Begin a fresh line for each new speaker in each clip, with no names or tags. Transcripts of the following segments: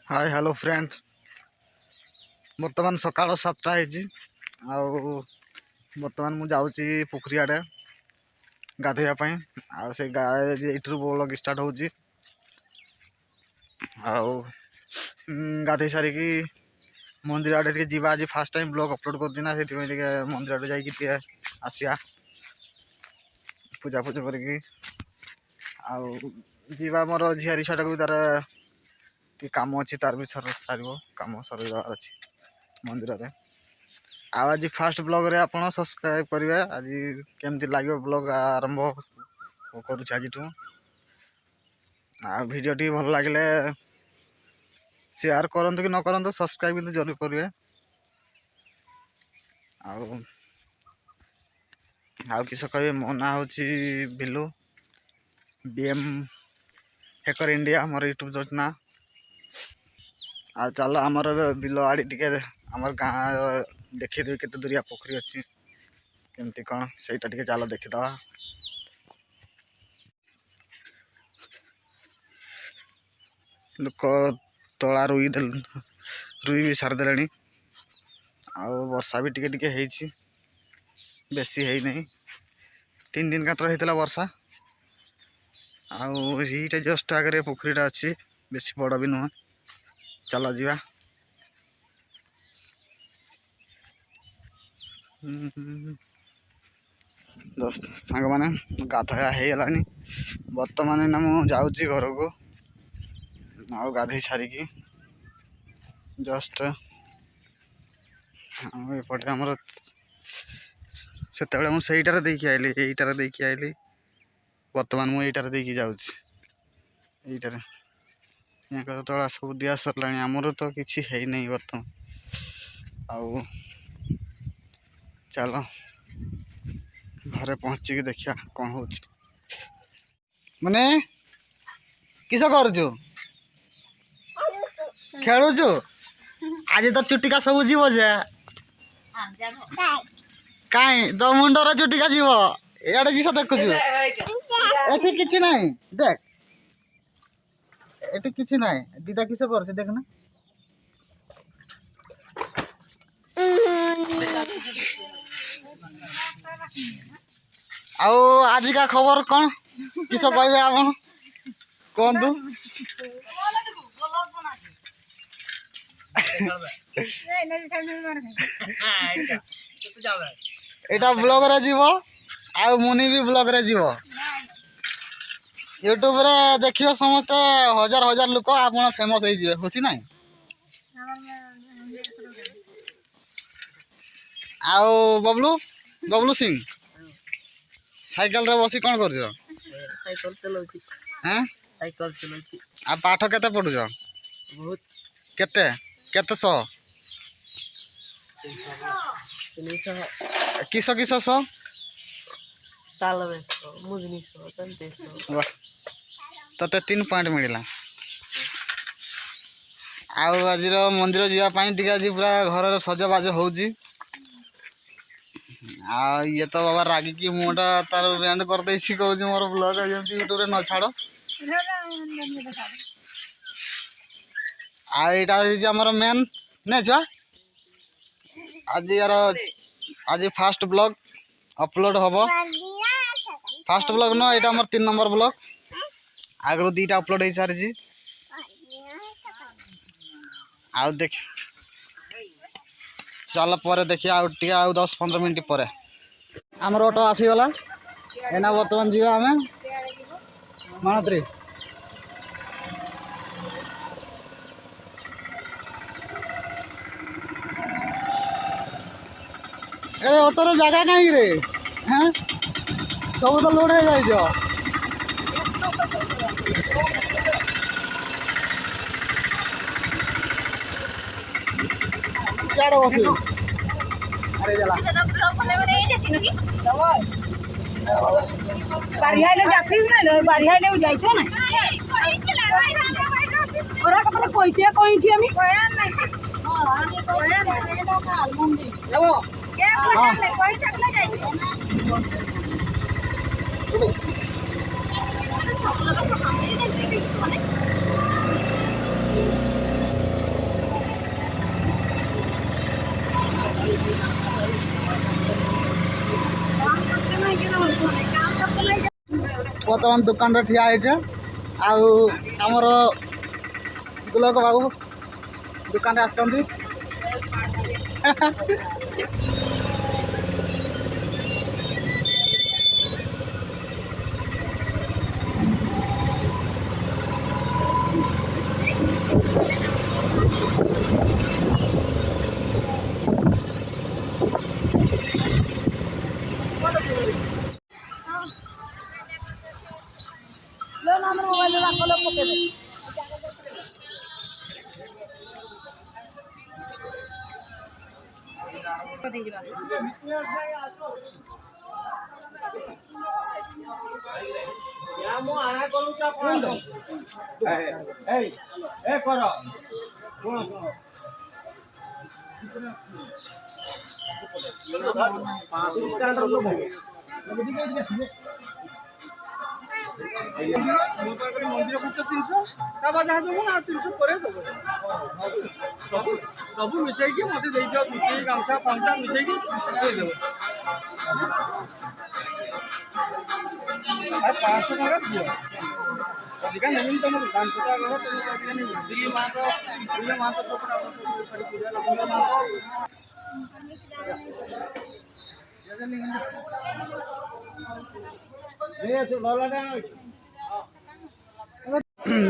Hi hello friend. बर्तमान सकाळ 7टा है बर्तमान मु जाऊँगी पोखरी आड़े गाधोवाई से यू ब्लॉग स्टार्ट हो गाधे सारिकी मंदिर आड़े टे जावा। आज फास्ट टाइम ब्लॉग अपलोड करदिना से मंदिर आड़े जाइए आसिया पूजा पूजा करके मोर झियारी छुआटा भी तार काम अच्छी तार भी सार कम सरवार अच्छी मंदिर रे। आज फास्ट ब्लॉग रे आप सब्सक्राइब करेंगे। आज केमती लगे ब्लॉग आरंभ करुच्छे आज वीडियो टी भल लगे शेयर करंतु कि न करंतु सब्सक्राइब किंतु जरूर करेंगे। आउ किस कहे मो ना हूँ बिलू BM hacker India more YouTube ना। चलो आमर बिल आड़ी टे आमर गाँ देखीदेवी केते दूरिया पोखरी अच्छी केमती कौन सहीटा टे चलो देखीदवा। लोक तला रुई भी सारिदे वर्षा भी टिके टिके है बेसी है नहीं 3 दिन का होता वर्षा। आईटा जस्ट आगे पोखरीटा अच्छी बेसी बड़ भी नुह। चलो जीवा दोस्त सांग मैंने गाधोया हो गला बर्तमान ना मु जाऊँगी घर को गाधे सारिकी जस्ट एपटे आमर से मुझे देखी आइली यहीटार देखी आइली बर्तमान मुझे देखी जाऊँगी यहाँ तला सब दिया सरला आमर तो किसी है नहीं बर्तमान। आउ चलो घरे पहुँचिकी देखिया कौन हो माने किस करुचु खेलुचु आज तो चुटिका सब जीव जे कहीं तो मुंडर चुटिका जीव इे किस देखुचु एठी किछि नहीं देख एठी किछि नहीं दीदा किस कर देखना आओ आज का खबर कौन किस कहे आप कहतु एटा ब्लॉग रे जीवो आ मुनि भी ब्लॉग रे जीवो यूट्यूब रे देखियो समस्त हजार हजार लोक आप फेमस हो जाए खुशी ना। आओ बबलू बबलू सिंह साइकिल रे बसी कौन कर
साइकिल चलाउछि
हैं
साइकिल चलाउछि
आ पाठ केते पढुछ
बहुत
केते केते सौ किस किस सौ
तालबे मुजनी सो तंते सो
तते 3 पॉइंट मिलला। आउ आज मंदिर जावाई आज पूरा घर सजबाज हो ये तो बाबा रागी की मुँहटा तार बैंड कर कहूँ मोर ब्लॉग यूट्यूब रे न छाड़ आमर मेन नहीं छुआ आज यार आज फास्ट ब्लॉग अपलोड हम फास्ट ब्लॉग न यहाँ आम 3 नंबर ब्लॉग आगु 2टा अपलोड हो सारी आउ देख चल पर देखिए आउ 10-15 मिनट पर आमर ऑटो आसीगला एना बर्तमान जीवा आम मानत्री अरे ऑटो रे जगह कहीं रे हैं सब तो लोड हो जाइए क्या बस अरे जला
बारिहाले जातीस ना बारिहाले जाइतो ना ओरा कपले कोइते कोइची आमी कोयान नाही कोयान नाही का आलमंदी जाओ के कोयान कोइ तकले जाइतो सब लोग सब हमने जैसे कि माने
ବର୍ତ୍ତମାନ ଦୋକାନରେ ଠିଆ ହେଇଛେ ଆଉ ଆମର ଗୁଲକ ବାବୁ ଦୋକାନରେ ଆସିଛନ୍ତି।
ମନ୍ଦିର ଖର୍ଚ୍ଚ 300 ତାପରେ ଯାହା ଦେବୁ ନା 300 ପରେ ଦେବୁ ସବୁ ମିଶେଇକି ମୋତେ ଦେଇଦିଅ ଧୋତି ଗାମୁଛା ପାଉଁଛା ମିଶେଇକି ଦେଇଦେବ। 500 ଟଙ୍କା ଦିଅ ଅଧିକା ନେବିନି ତମର ଦାମ ସୁଧା କର ତମେ ଅଧିକା ନେବି ଦିଲ୍ଲୀ ମାତ ସବୁ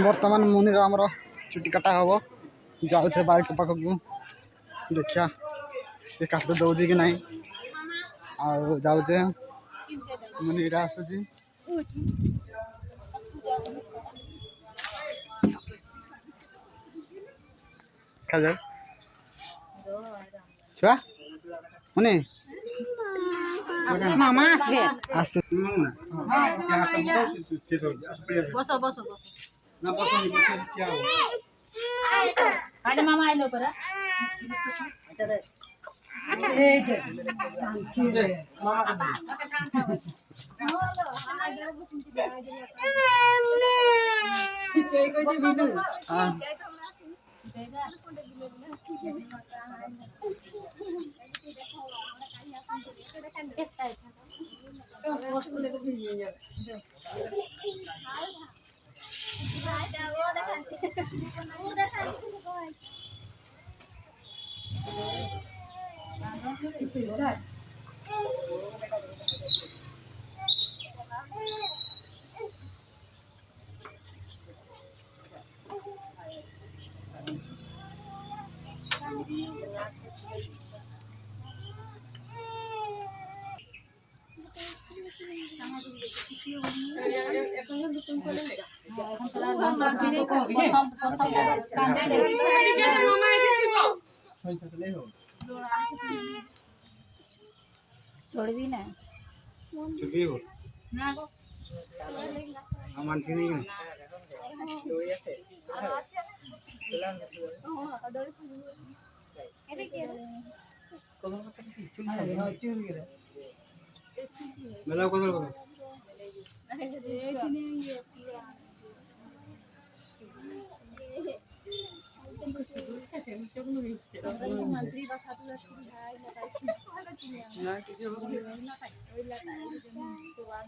ବର୍ତ୍ତମାନ ମୁନିର ଆମର ଚୁଟି କାଟା ହବ ଯାଉଛେ ବାରିକ ପାଖକୁ ଦେଖିଆ ସେ କାଟି ଦଉଛି କି ନାହିଁ ଆଉ ଯାଉଛେ ମୁନିରା ଆସୁଛି ଖାଯାଉ ଛୁଆ ମୁନି
ମାମା আসবে
ଆସୁ
বসো বসো বসো
না পছন্দ কি হবে
আরে মামা আইলো পরে এই যে আনছি রে মামা ঠিক এই কইছে বিদু
छोड़बी ना
চুপি গো আমার চিনি মেলা কথা বলো
मंत्री बस हाथ लग भाई लगाई
না কিছু হবে না
तो बाद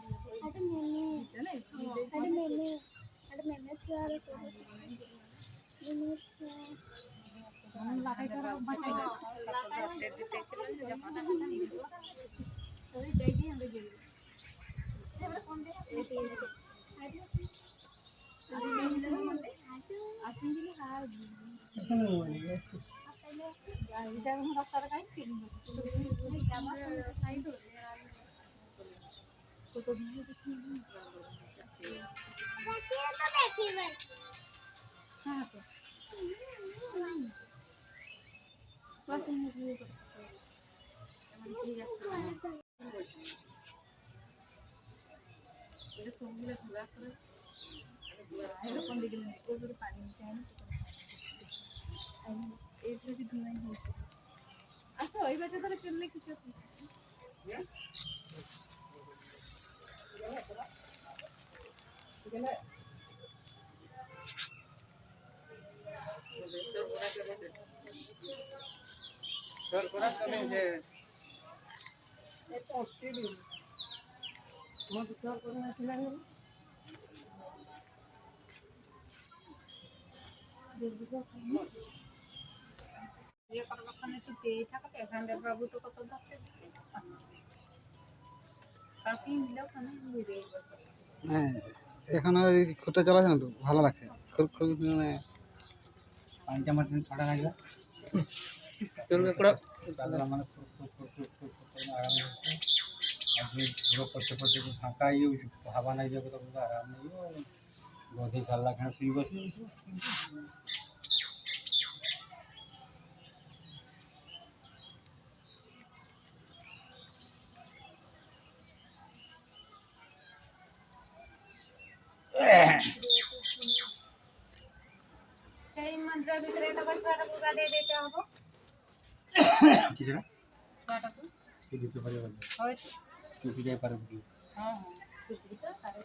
সর করা চলে যে
ইয়ে করার ওখানে একটু পেয়ে থাকতে এখানকার বাবু তো কত ধরতে দিতে কাকি মিলে ওখানে ঘুরে
হ্যাঁ এখন ওই খুঁটে চলাছে না তো ভালো লাগছে খুব খুব মানে
পানিটা আমার জন্য ঠান্ডা লাগবে চলবে পুরো দাদা মানে আরাম আর যে পুরো পড়তে পড়তে ফাঁকা হাওয়া নাই যাবে তখন আরাম নেই গধে চাল্লা খানা শুয়ে বসে
সেই মন্দিরের ভিতরে তখন ছটা পূজা দিয়ে দিতে হবে
কিছু না
ছটা তো
সে দিতে পারে
হয়তো
চুটি যাই পারে বুঝি
হ্যাঁ টুকরি তো তারে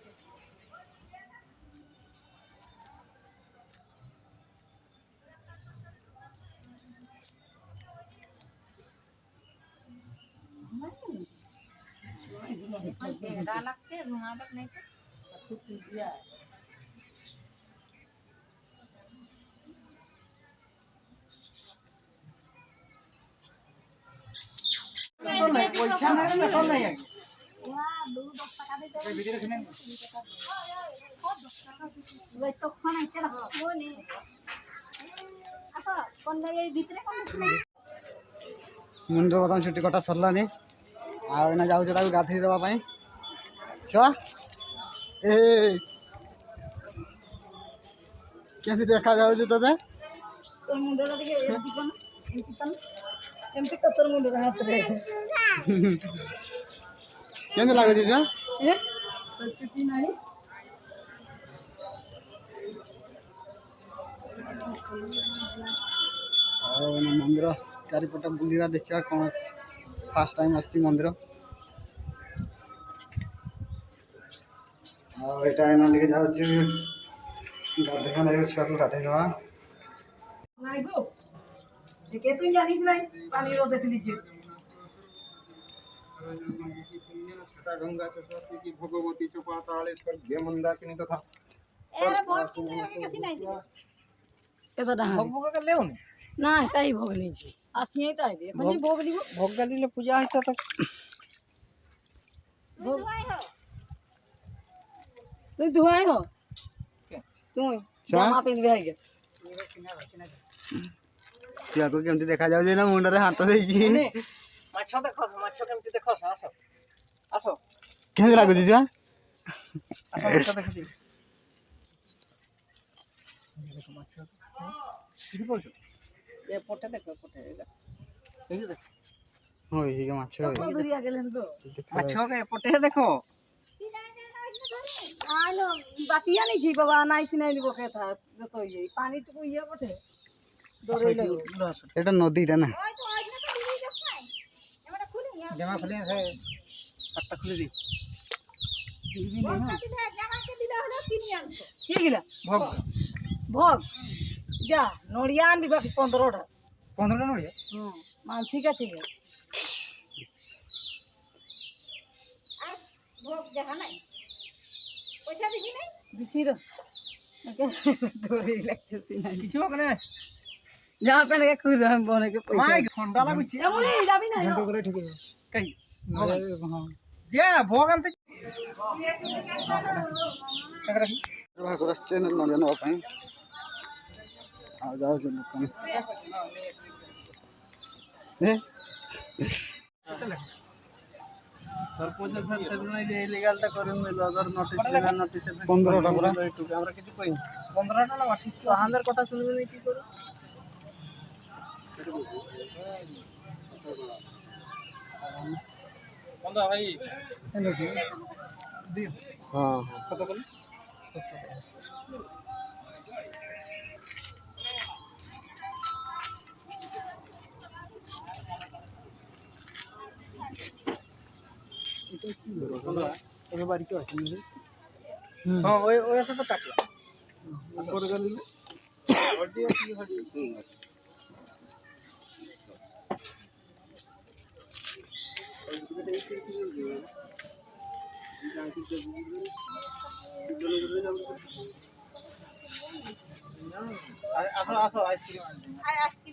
टेढ़ा लगते घुमावट नहीं तो दिया
পয়সা না মেটল নাই আগে
ମୁଣ୍ଡ ବର୍ତ୍ତମାନ ଚୁଟି କଟା ସରିଲାନି ଆଉ ଏଇନା ଯାଉଛୁ ତାକୁ ଗାଧେଇ ଦେବା ପାଇଁ ଛୁଆ ଏ କେମିତି ଦେଖାଯାଉଛି ତତେ
তোর মুন্ডটা দিকে এমতি কোন এমতি তো তোর মুন্ডটা হাতে
କେମିତି ଲାଗୁଛି ଛୁଆ
ଏ তোর চুটি নাই
ଆଉ ଏଇନା ମନ୍ଦିର ଚାରିପଟ ବୁଲିବା ଦେଖିବା କ'ଣ ଫାର୍ଷ୍ଟ ଟାଇମ୍ ଆସିଛି ମନ୍ଦିର ଆଉ ଏଇଟା ଏଇନା ଟିକେ ଯାଉଛି ଗାଧେଇବା ଲାଗି ଛୁଆକୁ ଗାଧେଇ ଦେବା
নাই গো একে তুই জানিস নাই পানি রোদে ফেলিছে
গঙ্গা সরস্বতী ভগবতী চোপাতালেশ্বর দেমন্দাকিনী তথা
এরে বহুত সুন্দর কাছে নাই এটা না
ভোগ লেও
না তাই ভোগ নিয়েছি আসিই তাই রে এখনই ভোগ দিব
ভোগ গালিলে পূজা হইতো তো
তুই ধুয়াই হো
কে?
তুই
চা?
জামা পিনবি আগে
ଛୁଆକୁ କେମିତି ଦେଖାଯାଉଛି ନା ମୁଣ୍ଡରେ ହାତ ଦେଇକି
মাছ দেখো মাছ কেমতি দেখো আসো আসো
କେମିତି ଲାଗୁଛି ଛୁଆ
আসো মাছ দেখো মাছ কি বলছো এ পটে দেখো পটে এই দেখো
ହଁ ଏଇକା ମାଛ
দূরিয়া গেলেন তো
মাছ পটে দেখো
আলো বাটিয়া নেই জি বাবা নাইছি নাই দিব কথা যত এই পানিটুকু ইয়ে বটে দৌড়ই লাগো
এটা নদীটা না
জামা খুলে কাটটা খুলে দি
কি গিলা
ভোগ
ভোগ যা নড়িয়া আনবি বাকি 15টা
15টা নড়িয়া
মানসিক আছে ভোগ দেখা নাই পয়সা দিছি নাই দিছি রে দৌড়ই লাগতেছি না
কিছু ওখানে
জামা প্যান্ট কে খুলে আমি বনেকে পয়সা
মাই ঠান্ডা লাগুছে
এমনি যাবি না
করে ঠিক
কাই যে ভোগ আনতে
ଭାଗ ଆସିছে ନଡ଼ିଆ ନେବା ପାଇଁ ଆଉ ଯାଉଛି ଦୋକାନ
सरपंच सर सेदिन इलीगल टा करिम अगर नोटिस देगा नोटिस
15টা পুরা
আমরা কিছু কই 15টা না বাকি তো আমাদের কথা শুনবে না কি করব বন্ধা ভাই দিও
হ্যাঁ
কত বল
ତୋର ବାড়ি কি আছে
हां ওই ওই আছে তো কাটলা
করে গেলি
হড্ডি আছে হড্ডি আসো আসো আইসক্রিম
আয় আজকে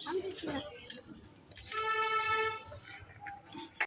আমি দিচ্ছি না